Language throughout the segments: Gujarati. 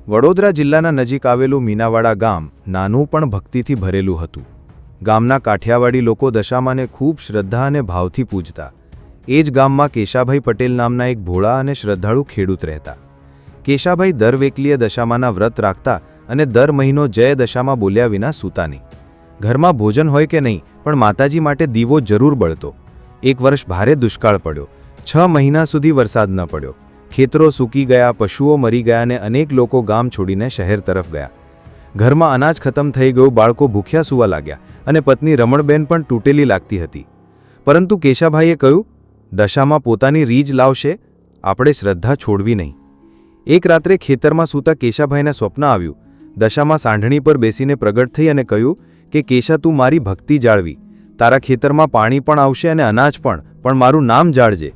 વડોદરા જિલ્લાના નજીક આવેલું મીનાવાડા ગામ નાનું પણ ભક્તિથી ભરેલું હતું. ગામના કાઠિયાવાડી લોકો દશામાને ખૂબ શ્રદ્ધા અને ભાવથી પૂજતા. એ જ ગામમાં કેશાભાઈ પટેલ નામના એક ભોળા અને શ્રદ્ધાળુ ખેડૂત રહેતા. કેશાભાઈ દર વેકલીએ દશામાના વ્રત રાખતા અને દર મહિનો જય દશામાં બોલ્યા વિના સૂતા નહીં. ઘરમાં ભોજન હોય કે નહીં, પણ માતાજી માટે દીવો જરૂર બળતો. એક વર્ષ ભારે દુષ્કાળ પડ્યો. 6 મહિના સુધી વરસાદ ન પડ્યો. ખેતરો સૂકી ગયા, પશુઓ મરી ગયા અને અનેક લોકો ગામ છોડીને શહેર તરફ ગયા. ઘરમાં અનાજ ખતમ થઈ ગયું, બાળકો ભૂખ્યા સૂવા લાગ્યા અને પત્ની રમણબેન પણ તૂટેલી લાગતી હતી. પરંતુ કેશાભાઈએ કહ્યું, દશામાં પોતાની રીજ લાવશે, આપણે શ્રદ્ધા છોડવી નહીં. એક રાત્રે ખેતરમાં સૂતા કેશાભાઈને સ્વપ્ન આવ્યું. દશામાં સાંઢણી પર બેસીને પ્રગટ થઈ અને કહ્યું કે કેશા, તું મારી ભક્તિ જાળવી. તારા ખેતરમાં પાણી પણ આવશે અને અનાજ પણ મારું નામ જાળજે.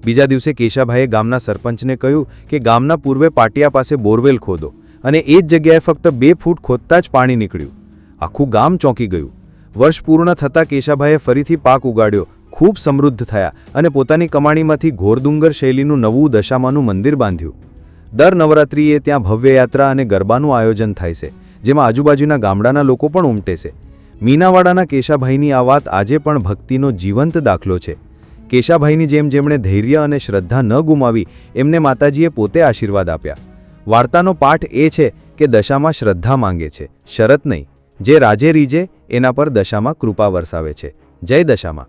બીજા દિવસે કેશાભાઈએ ગામના સરપંચને કહ્યું કે ગામના પૂર્વે પાટિયા પાસે બોરવેલ ખોદો, અને એ જ જગ્યાએ ફક્ત 2 ફૂટ ખોદતા જ પાણી નીકળ્યું. આખું ગામ ચોંકી ગયું. વર્ષ પૂર્ણ થતાં કેશાભાઈએ ફરીથી પાક ઉગાડ્યો, ખૂબ સમૃદ્ધ થયા અને પોતાની કમાણીમાંથી ઘોરડુંગર શૈલીનું નવું દશામાનું મંદિર બાંધ્યું. દર નવરાત્રિએ ત્યાં ભવ્ય યાત્રા અને ગરબાનું આયોજન થાય છે, જેમાં આજુબાજુના ગામડાના લોકો પણ ઉમટે છે. મીનાવાડાના કેશાભાઈની આ વાત આજે પણ ભક્તિનો જીવંત દાખલો છે. કેશાભાઈની જેમ જેમણે ધૈર્ય અને શ્રદ્ધા ન ગુમાવી, એમને માતાજીએ પોતે આશીર્વાદ આપ્યા. વાર્તાનો પાઠ એ છે કે દશામાં શ્રદ્ધા માંગે છે, શરત નહીં. જે રાજે રીજે એના પર દશામાં કૃપા વરસાવે છે. જય દશામાં.